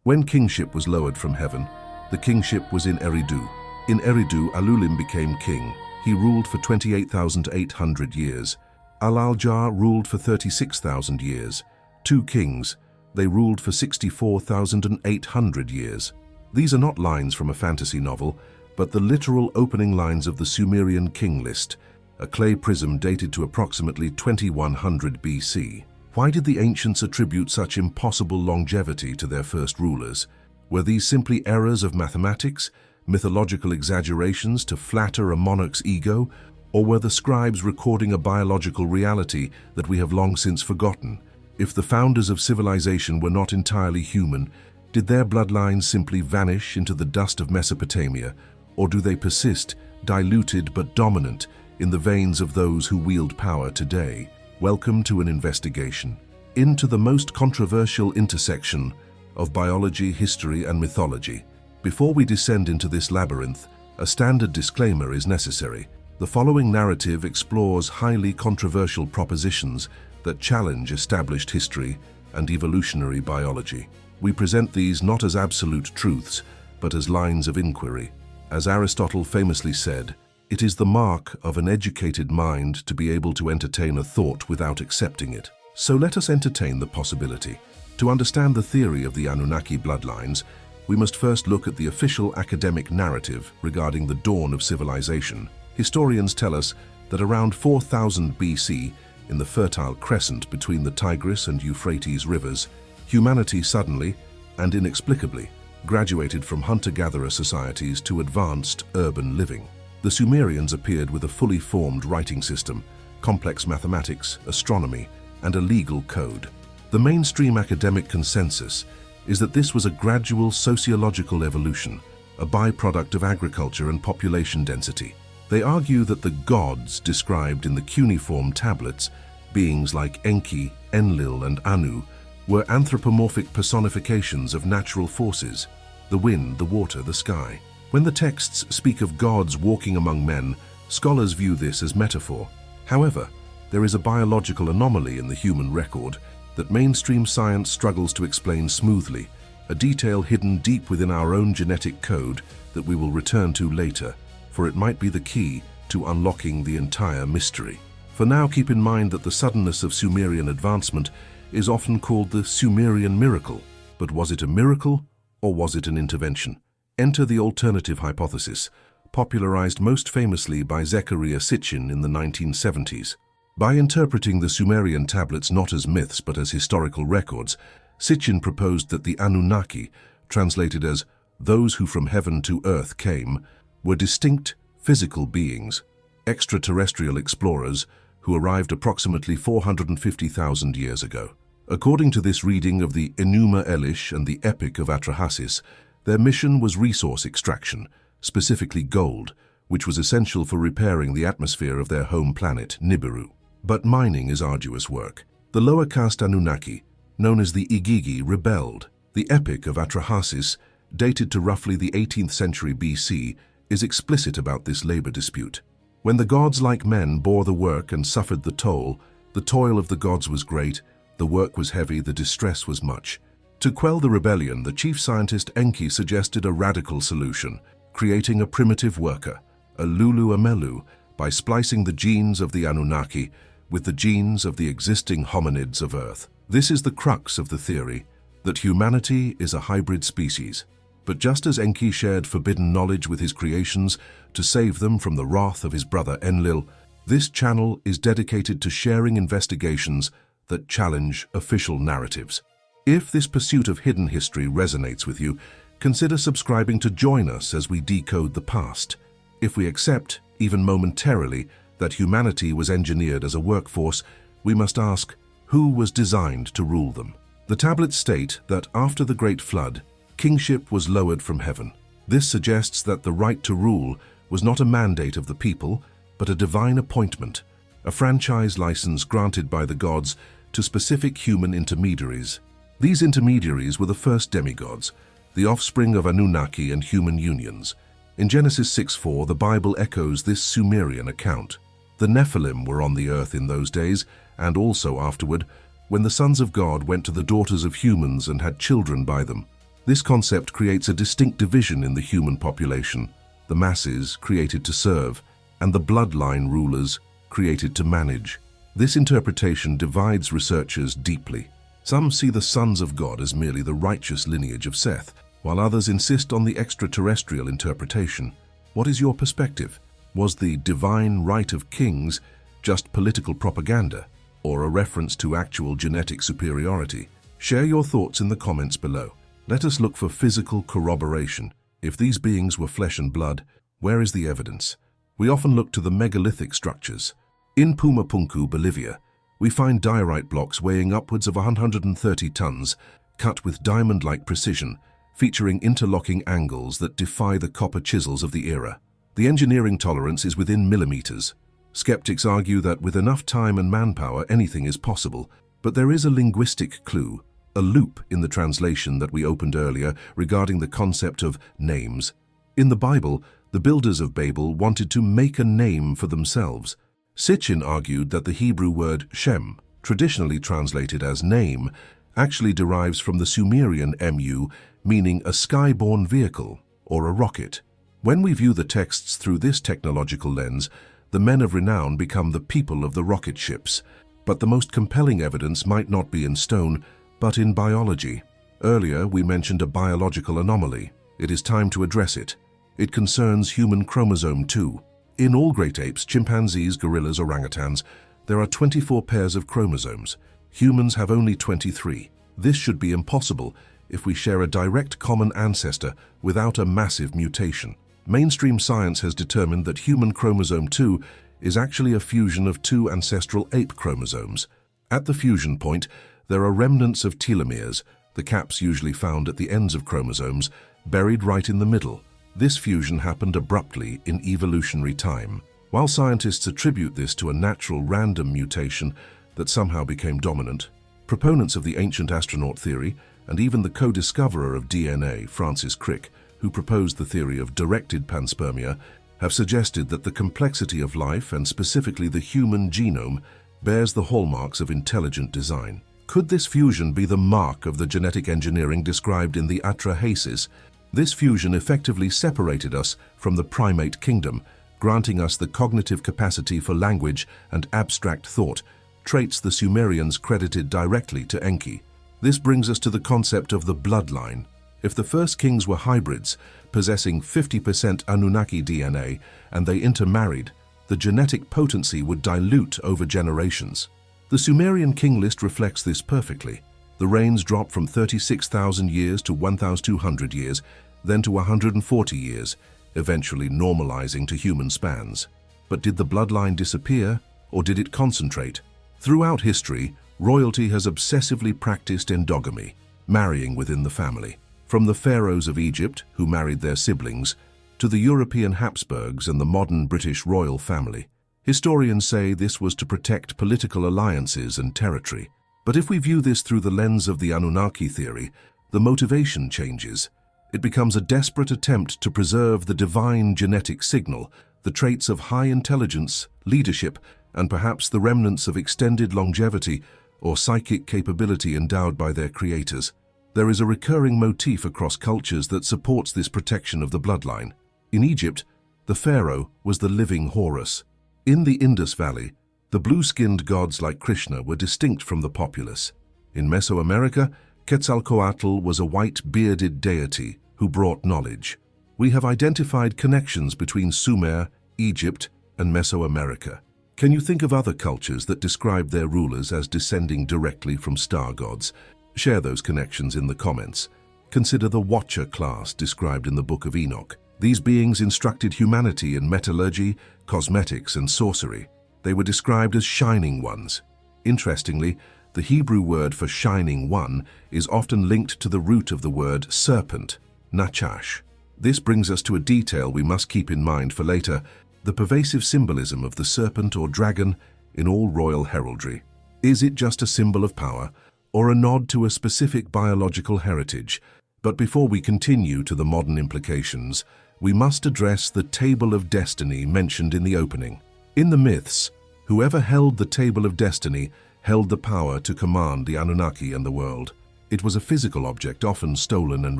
When kingship was lowered from heaven, the kingship was in Eridu. In Eridu, Alulim became king. He ruled for 28,800 years. Al-Aljar ruled for 36,000 years. Two kings, they ruled for 64,800 years. These are not lines from a fantasy novel, but the literal opening lines of the Sumerian king list, a clay prism dated to approximately 2100 BC. Why did the ancients attribute such impossible longevity to their first rulers? Were these simply errors of mathematics, mythological exaggerations to flatter a monarch's ego, or were the scribes recording a biological reality that we have long since forgotten? If the founders of civilization were not entirely human, did their bloodlines simply vanish into the dust of Mesopotamia, or do they persist, diluted but dominant, in the veins of those who wield power today? Welcome to an investigation into the most controversial intersection of biology, history, and mythology. Before we descend into this labyrinth, a standard disclaimer is necessary. The following narrative explores highly controversial propositions that challenge established history and evolutionary biology. We present these not as absolute truths, but as lines of inquiry. As Aristotle famously said, it is the mark of an educated mind to be able to entertain a thought without accepting it. So let us entertain the possibility. To understand the theory of the Anunnaki bloodlines, we must first look at the official academic narrative regarding the dawn of civilization. Historians tell us that around 4000 BC, in the Fertile Crescent between the Tigris and Euphrates rivers, humanity suddenly and inexplicably graduated from hunter-gatherer societies to advanced urban living. The Sumerians appeared with a fully formed writing system, complex mathematics, astronomy, and a legal code. The mainstream academic consensus is that this was a gradual sociological evolution, a byproduct of agriculture and population density. They argue that the gods described in the cuneiform tablets, beings like Enki, Enlil, and Anu, were anthropomorphic personifications of natural forces, the wind, the water, the sky. When the texts speak of gods walking among men, scholars view this as metaphor. However, there is a biological anomaly in the human record that mainstream science struggles to explain smoothly, a detail hidden deep within our own genetic code that we will return to later, for it might be the key to unlocking the entire mystery. For now, keep in mind that the suddenness of Sumerian advancement is often called the Sumerian miracle. But was it a miracle, or was it an intervention? Enter the alternative hypothesis, popularized most famously by Zecharia Sitchin in the 1970s. By interpreting the Sumerian tablets not as myths but as historical records, Sitchin proposed that the Anunnaki, translated as those who from heaven to earth came, were distinct physical beings, extraterrestrial explorers who arrived approximately 450,000 years ago. According to this reading of the Enuma Elish and the Epic of Atrahasis, their mission was resource extraction, specifically gold, which was essential for repairing the atmosphere of their home planet, Nibiru. But mining is arduous work. The lower caste Anunnaki, known as the Igigi, rebelled. The Epic of Atrahasis, dated to roughly the 18th century BC, is explicit about this labor dispute. When the gods like men bore the work and suffered the toll of the gods was great, the work was heavy, the distress was much. To quell the rebellion, the chief scientist Enki suggested a radical solution, creating a primitive worker, a Lulu Amelu, by splicing the genes of the Anunnaki with the genes of the existing hominids of Earth. This is the crux of the theory, that humanity is a hybrid species. But just as Enki shared forbidden knowledge with his creations to save them from the wrath of his brother Enlil, this channel is dedicated to sharing investigations that challenge official narratives. If this pursuit of hidden history resonates with you, consider subscribing to join us as we decode the past. If we accept, even momentarily, that humanity was engineered as a workforce, we must ask, who was designed to rule them? The tablets state that after the Great Flood, kingship was lowered from heaven. This suggests that the right to rule was not a mandate of the people, but a divine appointment, a franchise license granted by the gods to specific human intermediaries. These intermediaries were the first demigods, the offspring of Anunnaki and human unions. In Genesis 6:4, the Bible echoes this Sumerian account. The Nephilim were on the earth in those days, and also afterward, when the sons of God went to the daughters of humans and had children by them. This concept creates a distinct division in the human population: the masses, created to serve, and the bloodline rulers, created to manage. This interpretation divides researchers deeply. Some see the sons of God as merely the righteous lineage of Seth, while others insist on the extraterrestrial interpretation. What is your perspective? Was the divine right of kings just political propaganda, or a reference to actual genetic superiority? Share your thoughts in the comments below. Let us look for physical corroboration. If these beings were flesh and blood, where is the evidence? We often look to the megalithic structures. In Pumapunku, Bolivia, we find diorite blocks weighing upwards of 130 tons, cut with diamond-like precision, featuring interlocking angles that defy the copper chisels of the era. The engineering tolerance is within millimeters. Skeptics argue that with enough time and manpower, anything is possible, but there is a linguistic clue, a loop in the translation that we opened earlier regarding the concept of names. In the Bible, the builders of Babel wanted to make a name for themselves. Sitchin argued that the Hebrew word Shem, traditionally translated as name, actually derives from the Sumerian mu, meaning a sky-borne vehicle or a rocket. When we view the texts through this technological lens, the men of renown become the people of the rocket ships. But the most compelling evidence might not be in stone, but in biology. Earlier, we mentioned a biological anomaly. It is time to address it. It concerns human chromosome 2. In all great apes, chimpanzees, gorillas, orangutans, there are 24 pairs of chromosomes. Humans have only 23. This should be impossible if we share a direct common ancestor without a massive mutation. Mainstream science has determined that human chromosome 2 is actually a fusion of two ancestral ape chromosomes. At the fusion point, there are remnants of telomeres, the caps usually found at the ends of chromosomes, buried right in the middle. This fusion happened abruptly in evolutionary time. While scientists attribute this to a natural random mutation that somehow became dominant, proponents of the ancient astronaut theory, and even the co-discoverer of DNA, Francis Crick, who proposed the theory of directed panspermia, have suggested that the complexity of life, and specifically the human genome, bears the hallmarks of intelligent design. Could this fusion be the mark of the genetic engineering described in the Atrahasis? This fusion effectively separated us from the primate kingdom, granting us the cognitive capacity for language and abstract thought, traits the Sumerians credited directly to Enki. This brings us to the concept of the bloodline. If the first kings were hybrids, possessing 50% Anunnaki DNA, and they intermarried, the genetic potency would dilute over generations. The Sumerian king list reflects this perfectly. The reigns drop from 36,000 years to 1,200 years, then to 140 years, eventually normalizing to human spans. But did the bloodline disappear, or did it concentrate? Throughout history, royalty has obsessively practiced endogamy, marrying within the family. From the pharaohs of Egypt, who married their siblings, to the European Habsburgs and the modern British royal family. Historians say this was to protect political alliances and territory. But if we view this through the lens of the Anunnaki theory, the motivation changes. It becomes a desperate attempt to preserve the divine genetic signal, the traits of high intelligence, leadership, and perhaps the remnants of extended longevity or psychic capability endowed by their creators. There is a recurring motif across cultures that supports this protection of the bloodline. In Egypt, the pharaoh was the living Horus. In the Indus Valley, the blue-skinned gods like Krishna were distinct from the populace. In Mesoamerica, Quetzalcoatl was a white, bearded deity who brought knowledge. We have identified connections between Sumer, Egypt, and Mesoamerica. Can you think of other cultures that describe their rulers as descending directly from star gods? Share those connections in the comments. Consider the Watcher class described in the Book of Enoch. These beings instructed humanity in metallurgy, cosmetics, and sorcery. They were described as shining ones. Interestingly, the Hebrew word for shining one is often linked to the root of the word serpent, nachash. This brings us to a detail we must keep in mind for later: the pervasive symbolism of the serpent or dragon in all royal heraldry. Is it just a symbol of power, or a nod to a specific biological heritage? But before we continue to the modern implications, we must address the Table of Destiny mentioned in the opening. In the myths, whoever held the Table of Destiny held the power to command the Anunnaki and the world. It was a physical object often stolen and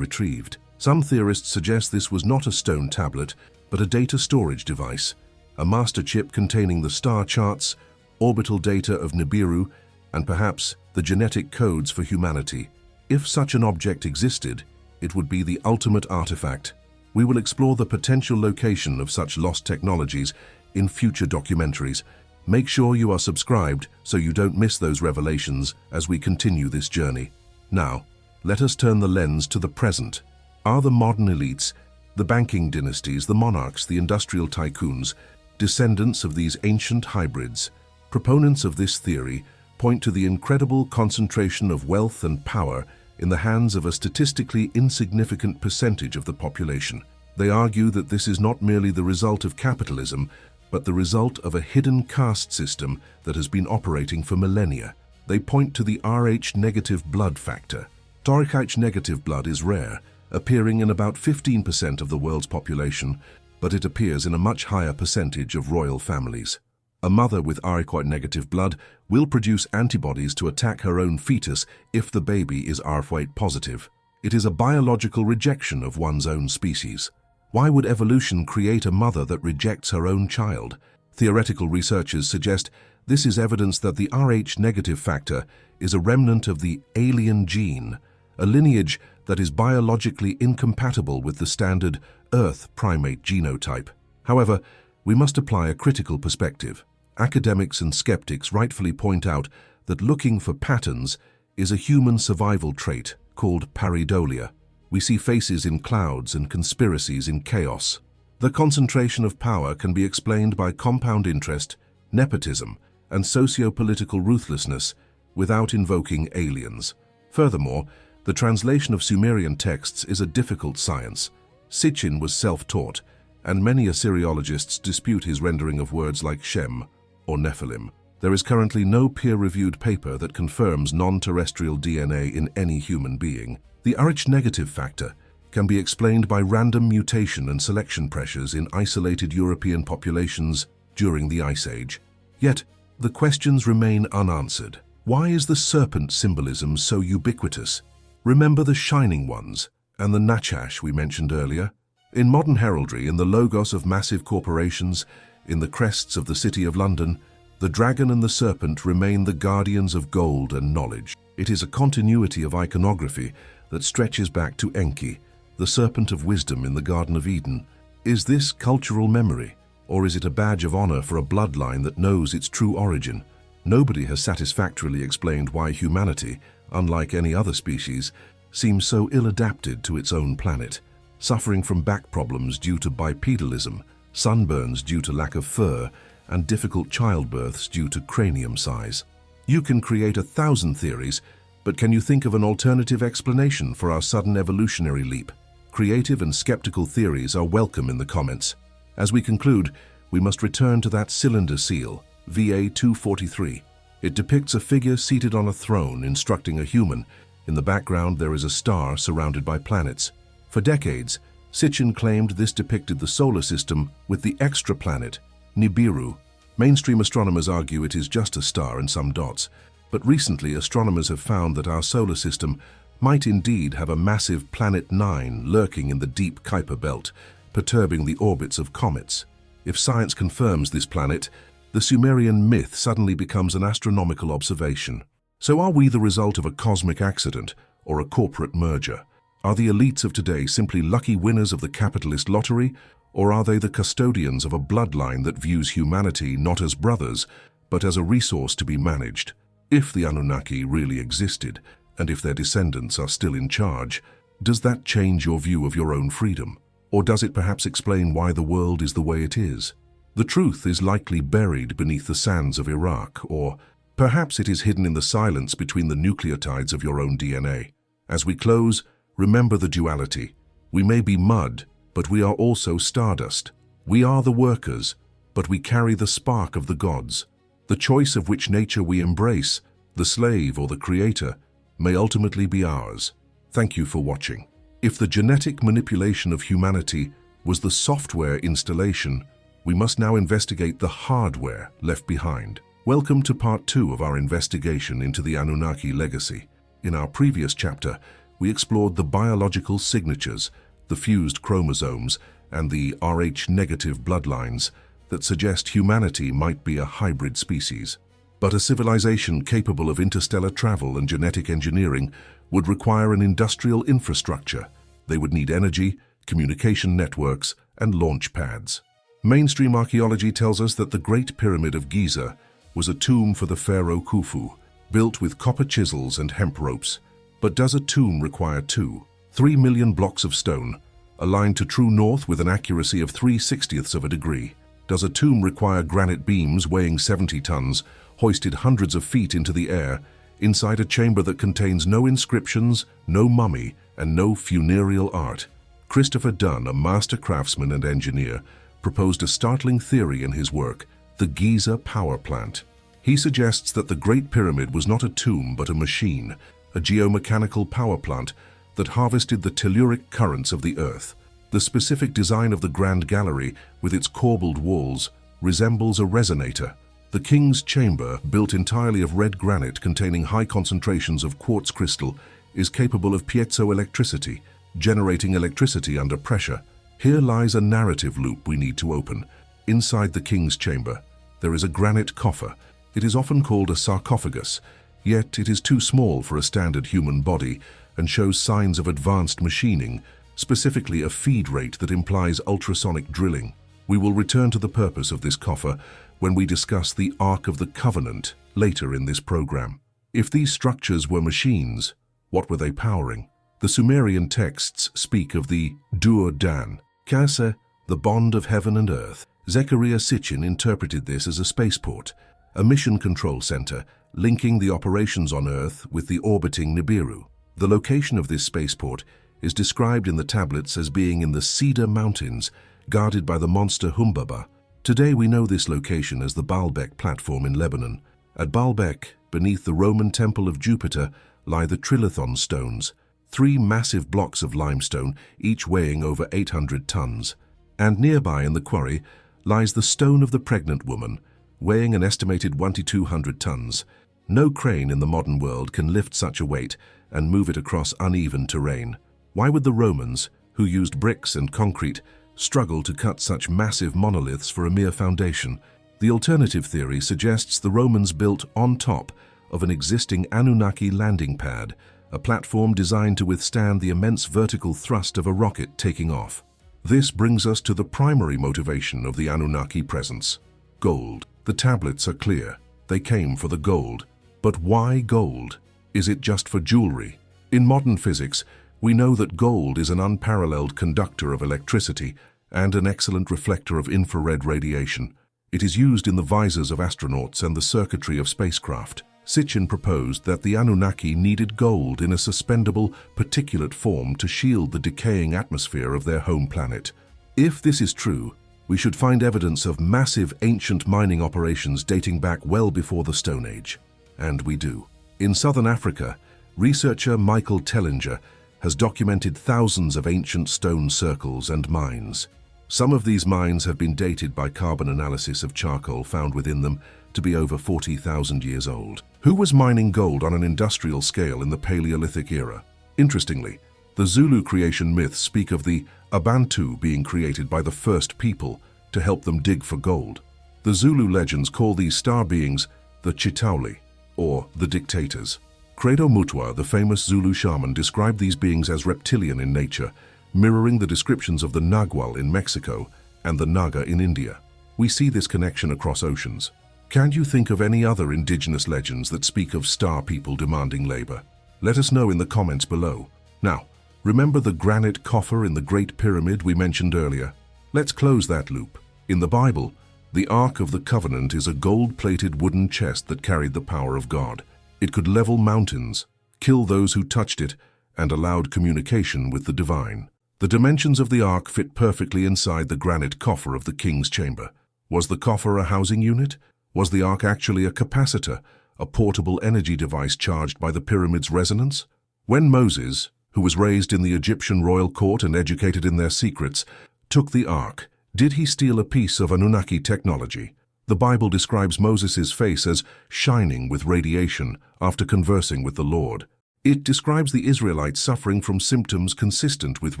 retrieved. Some theorists suggest this was not a stone tablet, but a data storage device, a master chip containing the star charts, orbital data of Nibiru, and perhaps the genetic codes for humanity. If such an object existed, it would be the ultimate artifact. We will explore the potential location of such lost technologies in future documentaries. Make sure you are subscribed so you don't miss those revelations as we continue this journey. Now, let us turn the lens to the present. Are the modern elites, the banking dynasties, the monarchs, the industrial tycoons, descendants of these ancient hybrids? Proponents of this theory point to the incredible concentration of wealth and power in the hands of a statistically insignificant percentage of the population. They argue that this is not merely the result of capitalism, but the result of a hidden caste system that has been operating for millennia. They point to the Rh-negative blood factor. Rh-negative blood is rare, appearing in about 15% of the world's population, but it appears in a much higher percentage of royal families. A mother with Rh-negative blood will produce antibodies to attack her own fetus if the baby is Rh positive. It is a biological rejection of one's own species. Why would evolution create a mother that rejects her own child? Theoretical researchers suggest this is evidence that the Rh-negative factor is a remnant of the alien gene, a lineage that is biologically incompatible with the standard Earth primate genotype. However, we must apply a critical perspective. Academics and skeptics rightfully point out that looking for patterns is a human survival trait called pareidolia. We see faces in clouds and conspiracies in chaos. The concentration of power can be explained by compound interest, nepotism, and socio-political ruthlessness without invoking aliens. Furthermore, the translation of Sumerian texts is a difficult science. Sitchin was self-taught, and many Assyriologists dispute his rendering of words like Shem or Nephilim. There is currently no peer-reviewed paper that confirms non-terrestrial DNA in any human being. The Rh-negative factor can be explained by random mutation and selection pressures in isolated European populations during the Ice Age. Yet, the questions remain unanswered. Why is the serpent symbolism so ubiquitous? Remember the shining ones and the Nachash we mentioned earlier? In modern heraldry, in the logos of massive corporations, in the crests of the City of London, the dragon and the serpent remain the guardians of gold and knowledge. It is a continuity of iconography that stretches back to Enki, the serpent of wisdom in the Garden of Eden. Is this cultural memory, or is it a badge of honor for a bloodline that knows its true origin? Nobody has satisfactorily explained why humanity, unlike any other species, seems so ill-adapted to its own planet, suffering from back problems due to bipedalism, sunburns due to lack of fur, and difficult childbirths due to cranium size. You can create 1,000 theories, but can you think of an alternative explanation for our sudden evolutionary leap? Creative and skeptical theories are welcome in the comments. As we conclude, we must return to that cylinder seal, VA-243. It depicts a figure seated on a throne instructing a human. In the background, there is a star surrounded by planets. For decades, Sitchin claimed this depicted the solar system with the extra planet, Nibiru. Mainstream astronomers argue it is just a star and some dots, but recently astronomers have found that our solar system might indeed have a massive Planet 9 lurking in the deep Kuiper belt, perturbing the orbits of comets. If science confirms this planet, the Sumerian myth suddenly becomes an astronomical observation. So are we the result of a cosmic accident or a corporate merger? Are the elites of today simply lucky winners of the capitalist lottery, or are they the custodians of a bloodline that views humanity not as brothers, but as a resource to be managed? If the Anunnaki really existed, and if their descendants are still in charge, does that change your view of your own freedom? Or does it perhaps explain why the world is the way it is? The truth is likely buried beneath the sands of Iraq, or perhaps it is hidden in the silence between the nucleotides of your own DNA. As we close, remember the duality. We may be mud, but we are also stardust. We are the workers, but we carry the spark of the gods. The choice of which nature we embrace, the slave or the creator, may ultimately be ours. Thank you for watching. If the genetic manipulation of humanity was the software installation, we must now investigate the hardware left behind. Welcome to part 2 of our investigation into the Anunnaki legacy. In our previous chapter, we explored the biological signatures, the fused chromosomes, and the Rh-negative bloodlines that suggest humanity might be a hybrid species. But a civilization capable of interstellar travel and genetic engineering would require an industrial infrastructure. They would need energy, communication networks, and launch pads. Mainstream archaeology tells us that the Great Pyramid of Giza was a tomb for the pharaoh Khufu, built with copper chisels and hemp ropes. But does a tomb require 3 million blocks of stone, aligned to true north with an accuracy of 3/60ths of a degree? Does a tomb require granite beams weighing 70 tons, hoisted hundreds of feet into the air, inside a chamber that contains no inscriptions, no mummy, and no funereal art? Christopher Dunn, a master craftsman and engineer, proposed a startling theory in his work, the Giza Power Plant. He suggests that the Great Pyramid was not a tomb but a machine, a geomechanical power plant that harvested the telluric currents of the earth. The specific design of the Grand Gallery, with its corbelled walls, resembles a resonator. The King's Chamber, built entirely of red granite containing high concentrations of quartz crystal, is capable of piezoelectricity, generating electricity under pressure. Here lies a narrative loop we need to open. Inside the King's Chamber, there is a granite coffer. It is often called a sarcophagus, yet it is too small for a standard human body and shows signs of advanced machining, specifically a feed rate that implies ultrasonic drilling. We will return to the purpose of this coffer when we discuss the Ark of the Covenant later in this program. If these structures were machines, what were they powering? The Sumerian texts speak of the Dur Dan, Kase, the bond of heaven and earth. Zecharia Sitchin interpreted this as a spaceport, a mission control center linking the operations on Earth with the orbiting Nibiru. The location of this spaceport is described in the tablets as being in the Cedar Mountains, guarded by the monster Humbaba. Today we know this location as the Baalbek platform in Lebanon. At Baalbek, beneath the Roman Temple of Jupiter, lie the Trilithon stones, 3 massive blocks of limestone, each weighing over 800 tons. And nearby in the quarry lies the Stone of the Pregnant Woman, weighing an estimated 1,200 tons. No crane in the modern world can lift such a weight and move it across uneven terrain. Why would the Romans, who used bricks and concrete, struggle to cut such massive monoliths for a mere foundation? The alternative theory suggests the Romans built on top of an existing Anunnaki landing pad, a platform designed to withstand the immense vertical thrust of a rocket taking off. This brings us to the primary motivation of the Anunnaki presence: gold. The tablets are clear. They came for the gold. But why gold? Is it just for jewelry? In modern physics, we know that gold is an unparalleled conductor of electricity and an excellent reflector of infrared radiation. It is used in the visors of astronauts and the circuitry of spacecraft. Sitchin proposed that the Anunnaki needed gold in a suspendable, particulate form to shield the decaying atmosphere of their home planet. If this is true, we should find evidence of massive ancient mining operations dating back well before the Stone Age. And we do. In southern Africa, researcher Michael Tellinger has documented thousands of ancient stone circles and mines. Some of these mines have been dated by carbon analysis of charcoal found within them to be over 40,000 years old. Who was mining gold on an industrial scale in the Paleolithic era? Interestingly, the Zulu creation myths speak of the Abantu being created by the first people to help them dig for gold. The Zulu legends call these star beings the Chitauli, or the dictators. Credo Mutwa, the famous Zulu shaman, described these beings as reptilian in nature, mirroring the descriptions of the Nagual in Mexico and the Naga in India. We see this connection across oceans. Can you think of any other indigenous legends that speak of star people demanding labor? Let us know in the comments below. Now, remember the granite coffer in the Great Pyramid we mentioned earlier? Let's close that loop. In the Bible, the Ark of the Covenant is a gold-plated wooden chest that carried the power of God. It could level mountains, kill those who touched it, and allowed communication with the divine. The dimensions of the Ark fit perfectly inside the granite coffer of the King's Chamber. Was the coffer a housing unit? Was the Ark actually a capacitor, a portable energy device charged by the pyramid's resonance? When Moses, who was raised in the Egyptian royal court and educated in their secrets, took the Ark, did he steal a piece of Anunnaki technology? The Bible describes Moses' face as shining with radiation after conversing with the Lord. It describes the Israelites suffering from symptoms consistent with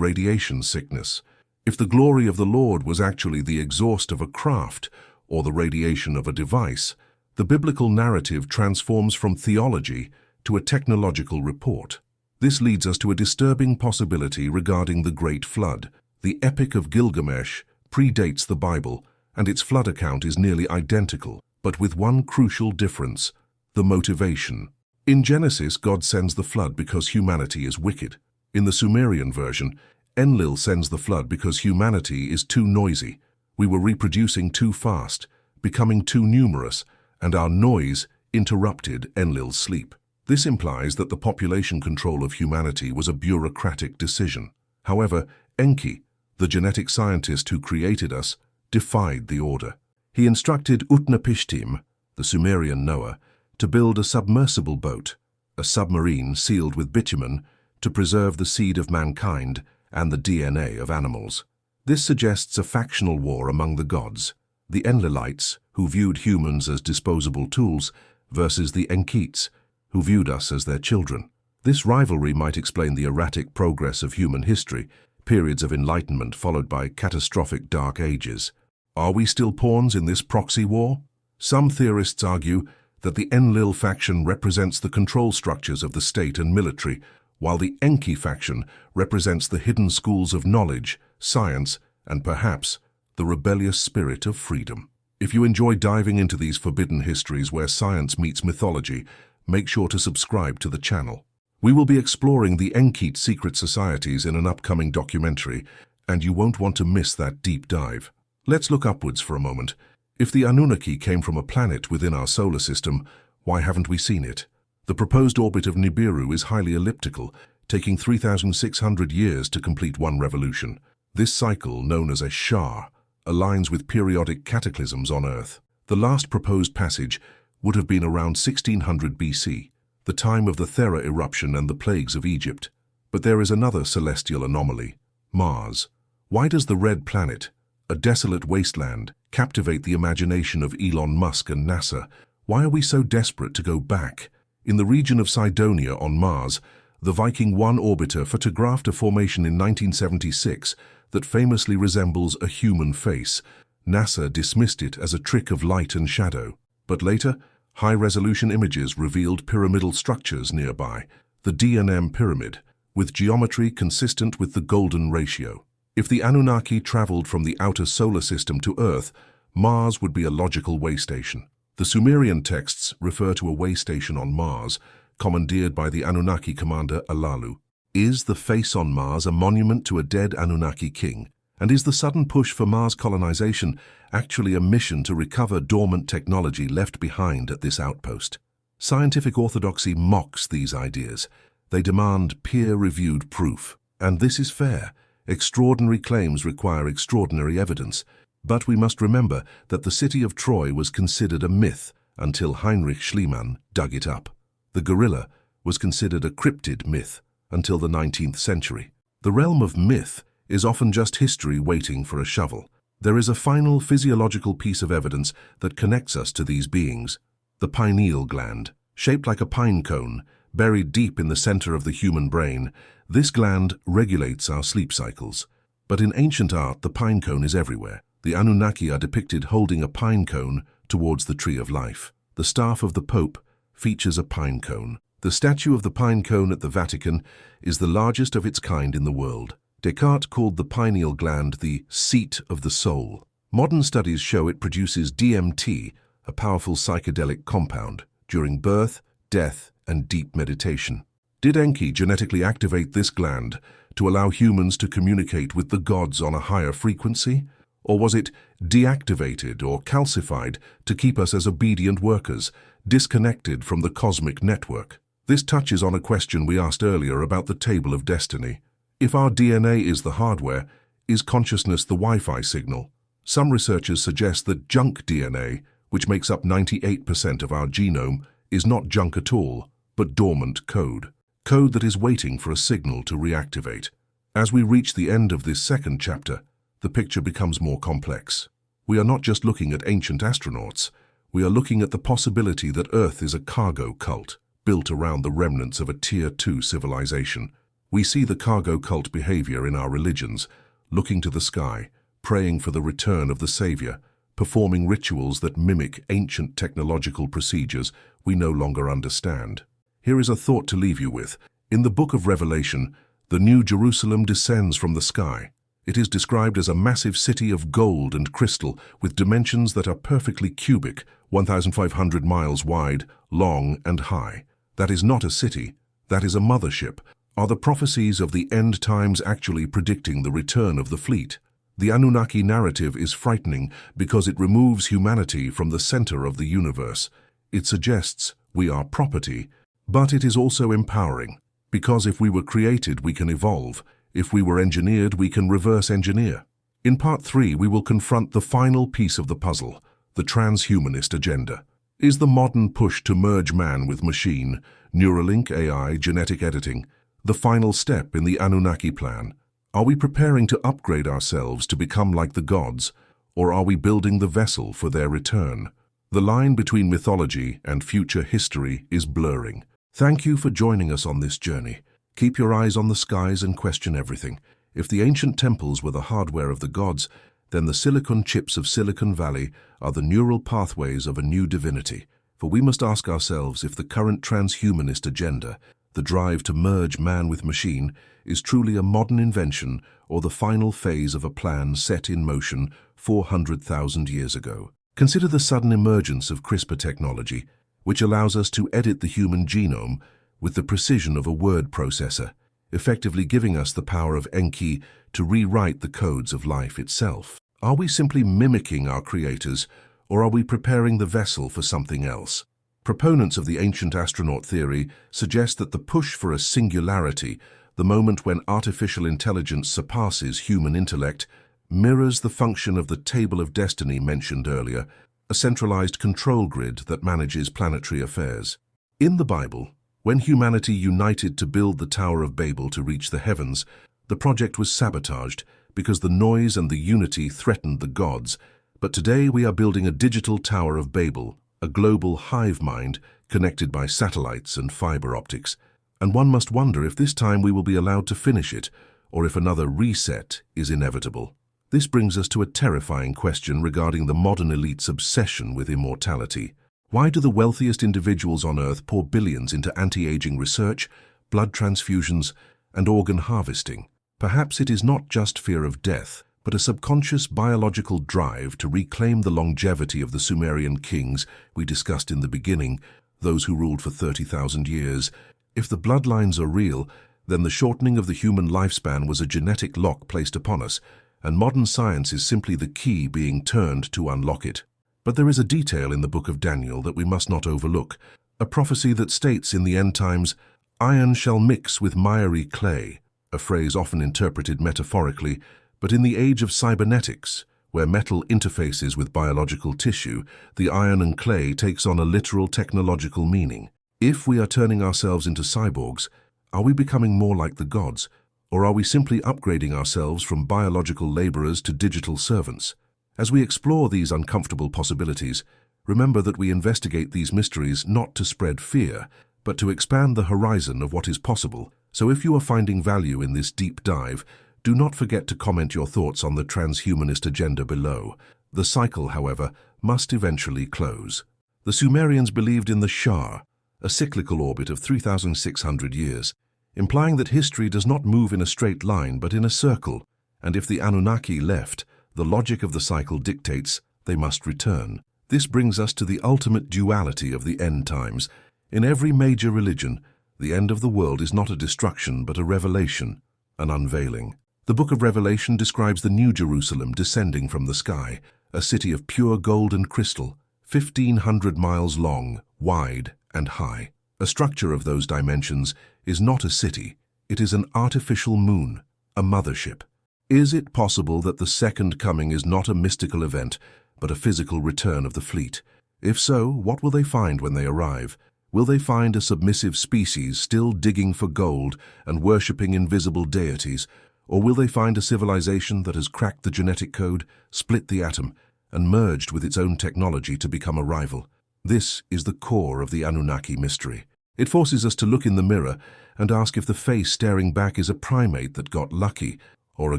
radiation sickness. If the glory of the Lord was actually the exhaust of a craft or the radiation of a device, the biblical narrative transforms from theology to a technological report. This leads us to a disturbing possibility regarding the Great Flood. The Epic of Gilgamesh predates the Bible, and its flood account is nearly identical, but with one crucial difference: the motivation. In Genesis, God sends the flood because humanity is wicked. In the Sumerian version, Enlil sends the flood because humanity is too noisy. We were reproducing too fast, becoming too numerous, and our noise interrupted Enlil's sleep. This implies that the population control of humanity was a bureaucratic decision. However, Enki, the genetic scientist who created us, defied the order. He instructed Utnapishtim, the Sumerian Noah, to build a submersible boat, a submarine sealed with bitumen, to preserve the seed of mankind and the DNA of animals. This suggests a factional war among the gods: the Enlilites, who viewed humans as disposable tools, versus the Enkites, who viewed us as their children. This rivalry might explain the erratic progress of human history, periods of enlightenment followed by catastrophic dark ages. Are we still pawns in this proxy war? Some theorists argue that the Enlil faction represents the control structures of the state and military, while the Enki faction represents the hidden schools of knowledge, science, and perhaps the rebellious spirit of freedom. If you enjoy diving into these forbidden histories where science meets mythology, make sure to subscribe to the channel. We will be exploring the Enkite secret societies in an upcoming documentary, and you won't want to miss that deep dive. Let's look upwards for a moment. If the Anunnaki came from a planet within our solar system, why haven't we seen it? The proposed orbit of Nibiru is highly elliptical, taking 3,600 years to complete one revolution. This cycle, known as a Shah, aligns with periodic cataclysms on Earth. The last proposed passage would have been around 1600 BC, the time of the Thera eruption and the plagues of Egypt. But there is another celestial anomaly: Mars. Why does the red planet, a desolate wasteland, captivate the imagination of Elon Musk and NASA? Why are we so desperate to go back? In the region of Cydonia on Mars, the Viking 1 orbiter photographed a formation in 1976 that famously resembles a human face. NASA dismissed it as a trick of light and shadow. But later, high-resolution images revealed pyramidal structures nearby, the D&M pyramid, with geometry consistent with the golden ratio. If the Anunnaki traveled from the outer solar system to Earth, Mars would be a logical way station. The Sumerian texts refer to a way station on Mars, commandeered by the Anunnaki commander Alalu. Is the face on Mars a monument to a dead Anunnaki king? And is the sudden push for Mars colonization actually a mission to recover dormant technology left behind at this outpost? Scientific orthodoxy mocks these ideas. They demand peer-reviewed proof. And this is fair. Extraordinary claims require extraordinary evidence. But we must remember that the city of Troy was considered a myth until Heinrich Schliemann dug it up. The gorilla was considered a cryptid myth until the 19th century. The realm of myth is often just history waiting for a shovel. There is a final physiological piece of evidence that connects us to these beings: the pineal gland. Shaped like a pine cone, buried deep in the center of the human brain, this gland regulates our sleep cycles. But in ancient art, the pine cone is everywhere. The Anunnaki are depicted holding a pine cone towards the tree of life. The staff of the Pope features a pine cone. The statue of the pine cone at the Vatican is the largest of its kind in the world. Descartes called the pineal gland the seat of the soul. Modern studies show it produces DMT, a powerful psychedelic compound, during birth, death, and deep meditation. Did Enki genetically activate this gland to allow humans to communicate with the gods on a higher frequency? Or was it deactivated or calcified to keep us as obedient workers, disconnected from the cosmic network? This touches on a question we asked earlier about the table of destiny. If our DNA is the hardware, is consciousness the Wi-Fi signal? Some researchers suggest that junk DNA, which makes up 98% of our genome, is not junk at all, but dormant code. Code that is waiting for a signal to reactivate. As we reach the end of this second chapter, the picture becomes more complex. We are not just looking at ancient astronauts, we are looking at the possibility that Earth is a cargo cult. built around the remnants of a Tier 2 civilization. We see the cargo cult behavior in our religions, looking to the sky, praying for the return of the Savior, performing rituals that mimic ancient technological procedures we no longer understand. Here is a thought to leave you with. In the book of Revelation, the New Jerusalem descends from the sky. It is described as a massive city of gold and crystal with dimensions that are perfectly cubic, 1,500 miles wide, long and high. That is not a city, that is a mothership. Are the prophecies of the end times actually predicting the return of the fleet? The Anunnaki narrative is frightening because it removes humanity from the center of the universe. It suggests we are property, but it is also empowering, because if we were created, we can evolve. If we were engineered, we can reverse engineer. In Part 3, we will confront the final piece of the puzzle, the transhumanist agenda. Is the modern push to merge man with machine, Neuralink, AI, genetic editing, the final step in the Anunnaki plan? Are we preparing to upgrade ourselves to become like the gods, or are we building the vessel for their return? The line between mythology and future history is blurring. Thank you for joining us on this journey. Keep your eyes on the skies and question everything. If the ancient temples were the hardware of the gods, then the silicon chips of Silicon Valley are the neural pathways of a new divinity. For we must ask ourselves if the current transhumanist agenda, the drive to merge man with machine, is truly a modern invention or the final phase of a plan set in motion 400,000 years ago. Consider the sudden emergence of CRISPR technology, which allows us to edit the human genome with the precision of a word processor, effectively giving us the power of Enki to rewrite the codes of life itself. Are we simply mimicking our creators, or are we preparing the vessel for something else? Proponents of the ancient astronaut theory suggest that the push for a singularity, the moment when artificial intelligence surpasses human intellect, mirrors the function of the table of destiny mentioned earlier, a centralized control grid that manages planetary affairs. In the Bible, when humanity united to build the Tower of Babel to reach the heavens, the project was sabotaged because the noise and the unity threatened the gods. But today we are building a digital Tower of Babel, a global hive mind connected by satellites and fiber optics. And one must wonder if this time we will be allowed to finish it, or if another reset is inevitable. This brings us to a terrifying question regarding the modern elite's obsession with immortality. Why do the wealthiest individuals on Earth pour billions into anti-aging research, blood transfusions, and organ harvesting? Perhaps it is not just fear of death, but a subconscious biological drive to reclaim the longevity of the Sumerian kings we discussed in the beginning, those who ruled for 30,000 years. If the bloodlines are real, then the shortening of the human lifespan was a genetic lock placed upon us, and modern science is simply the key being turned to unlock it. But there is a detail in the book of Daniel that we must not overlook, a prophecy that states in the end times, "Iron shall mix with miry clay," a phrase often interpreted metaphorically, but in the age of cybernetics, where metal interfaces with biological tissue, the iron and clay takes on a literal technological meaning. If we are turning ourselves into cyborgs, are we becoming more like the gods, or are we simply upgrading ourselves from biological laborers to digital servants? As we explore these uncomfortable possibilities, remember that we investigate these mysteries not to spread fear, but to expand the horizon of what is possible. So if you are finding value in this deep dive, do not forget to comment your thoughts on the transhumanist agenda below. The cycle, however, must eventually close. The Sumerians believed in the Shah, a cyclical orbit of 3,600 years, implying that history does not move in a straight line but in a circle, and if the Anunnaki left, the logic of the cycle dictates they must return. This brings us to the ultimate duality of the end times. In every major religion, the end of the world is not a destruction but a revelation, an unveiling. The book of Revelation describes the New Jerusalem descending from the sky, a city of pure gold and crystal, 1,500 miles long, wide, and high. A structure of those dimensions is not a city, it is an artificial moon, a mothership. Is it possible that the second coming is not a mystical event, but a physical return of the fleet? If so, what will they find when they arrive? Will they find a submissive species still digging for gold and worshipping invisible deities, or will they find a civilization that has cracked the genetic code, split the atom, and merged with its own technology to become a rival? This is the core of the Anunnaki mystery. It forces us to look in the mirror and ask if the face staring back is a primate that got lucky or a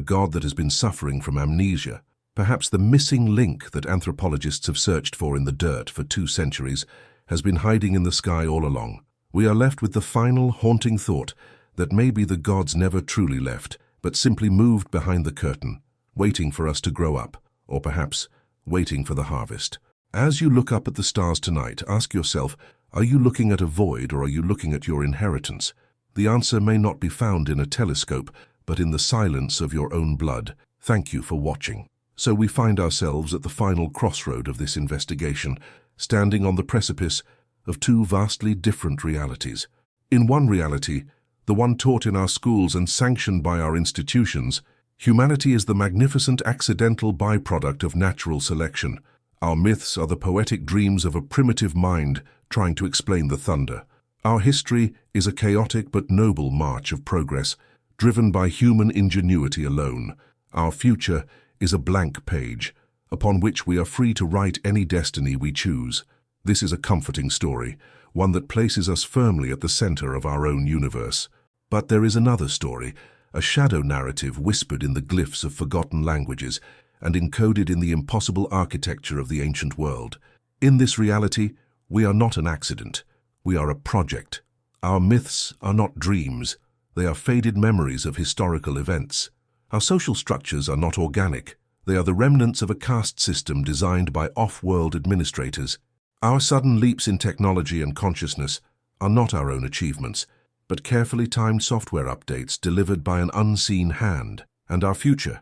god that has been suffering from amnesia. Perhaps the missing link that anthropologists have searched for in the dirt for 2 centuries has been hiding in the sky all along. We are left with the final haunting thought that maybe the gods never truly left, but simply moved behind the curtain, waiting for us to grow up, or perhaps waiting for the harvest. As you look up at the stars tonight, ask yourself, are you looking at a void or are you looking at your inheritance? The answer may not be found in a telescope, but in the silence of your own blood. Thank you for watching. So we find ourselves at the final crossroad of this investigation, standing on the precipice of 2 vastly different realities. In one reality, the one taught in our schools and sanctioned by our institutions, humanity is the magnificent accidental byproduct of natural selection. Our myths are the poetic dreams of a primitive mind trying to explain the thunder. Our history is a chaotic but noble march of progress, driven by human ingenuity alone. Our future is a blank page, upon which we are free to write any destiny we choose. This is a comforting story, one that places us firmly at the center of our own universe. But there is another story, a shadow narrative whispered in the glyphs of forgotten languages and encoded in the impossible architecture of the ancient world. In this reality, we are not an accident. We are a project. Our myths are not dreams. They are faded memories of historical events. Our social structures are not organic. They are the remnants of a caste system designed by off-world administrators. Our sudden leaps in technology and consciousness are not our own achievements, but carefully timed software updates delivered by an unseen hand. And our future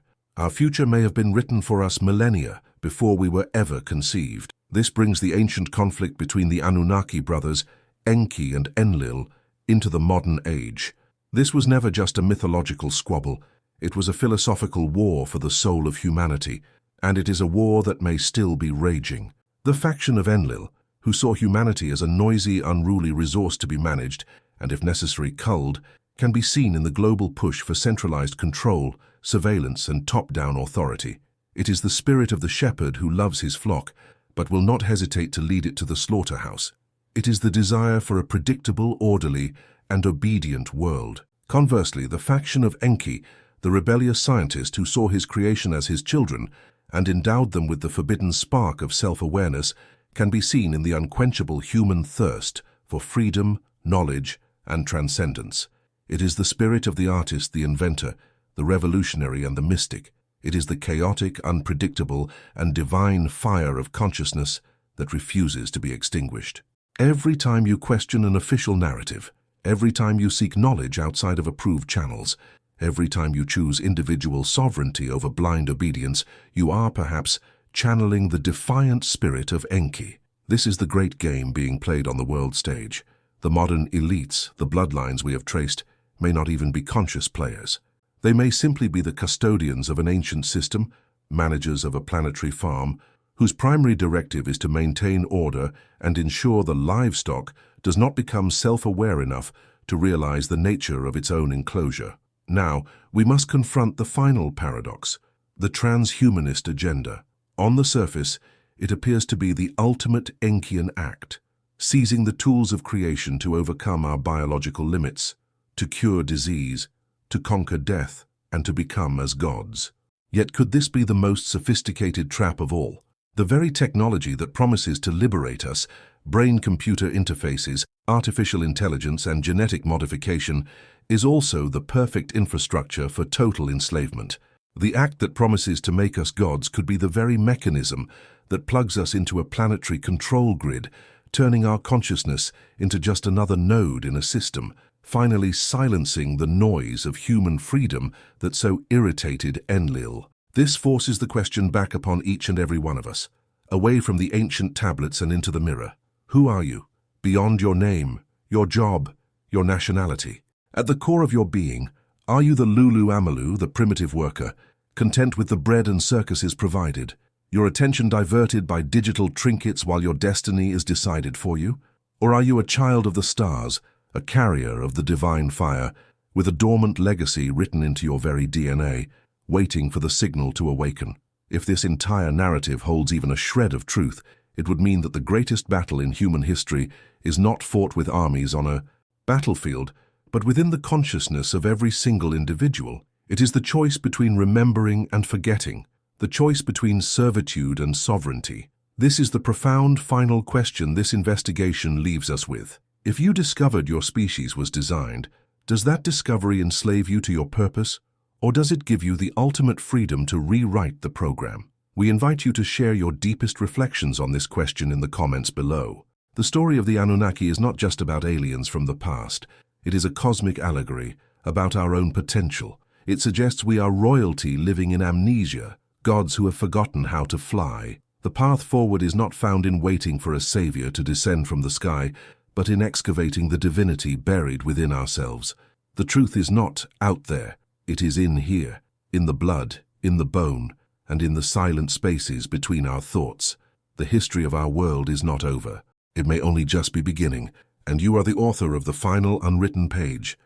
may have been written for us millennia before we were ever conceived. This brings the ancient conflict between the Anunnaki brothers, Enki and Enlil, into the modern age. This was never just a mythological squabble. It was a philosophical war for the soul of humanity, and it is a war that may still be raging. The faction of Enlil, who saw humanity as a noisy, unruly resource to be managed, and if necessary culled, can be seen in the global push for centralized control, surveillance, and top-down authority. It is the spirit of the shepherd who loves his flock, but will not hesitate to lead it to the slaughterhouse. It is the desire for a predictable, orderly, and obedient world. Conversely, the faction of Enki, the rebellious scientist who saw his creation as his children and endowed them with the forbidden spark of self-awareness, can be seen in the unquenchable human thirst for freedom, knowledge, and transcendence. It is the spirit of the artist, the inventor, the revolutionary, and the mystic. It is the chaotic, unpredictable, and divine fire of consciousness that refuses to be extinguished. Every time you question an official narrative, every time you seek knowledge outside of approved channels, every time you choose individual sovereignty over blind obedience, you are perhaps channeling the defiant spirit of Enki. This is the great game being played on the world stage. The modern elites, the bloodlines we have traced, may not even be conscious players. They may simply be the custodians of an ancient system, managers of a planetary farm, whose primary directive is to maintain order and ensure the livestock does not become self-aware enough to realize the nature of its own enclosure. Now, we must confront the final paradox, the transhumanist agenda. On the surface, it appears to be the ultimate Enkian act, seizing the tools of creation to overcome our biological limits, to cure disease, to conquer death, and to become as gods. Yet could this be the most sophisticated trap of all? The very technology that promises to liberate us, brain-computer interfaces, artificial intelligence, and genetic modification, is also the perfect infrastructure for total enslavement. The act that promises to make us gods could be the very mechanism that plugs us into a planetary control grid, turning our consciousness into just another node in a system, finally silencing the noise of human freedom that so irritated Enlil. This forces the question back upon each and every one of us, away from the ancient tablets and into the mirror. Who are you? Beyond your name, your job, your nationality. At the core of your being, are you the Lulu Amalu, the primitive worker, content with the bread and circuses provided, your attention diverted by digital trinkets while your destiny is decided for you? Or are you a child of the stars, a carrier of the divine fire, with a dormant legacy written into your very DNA, waiting for the signal to awaken? If this entire narrative holds even a shred of truth, It would mean that the greatest battle in human history is not fought with armies on a battlefield, but within the consciousness of every single individual. It is the choice between remembering and forgetting, the choice between servitude and sovereignty. This is the profound final question this investigation leaves us with. If you discovered your species was designed, does that discovery enslave you to your purpose, or does it give you the ultimate freedom to rewrite the program? We invite you to share your deepest reflections on this question in the comments below. The story of the Anunnaki is not just about aliens from the past. It is a cosmic allegory about our own potential. It suggests we are royalty living in amnesia, gods who have forgotten how to fly. The path forward is not found in waiting for a savior to descend from the sky, but in excavating the divinity buried within ourselves. The truth is not out there. It is in here, in the blood, in the bone, and in the silent spaces between our thoughts. The history of our world is not over. It may only just be beginning, and you are the author of the final unwritten page.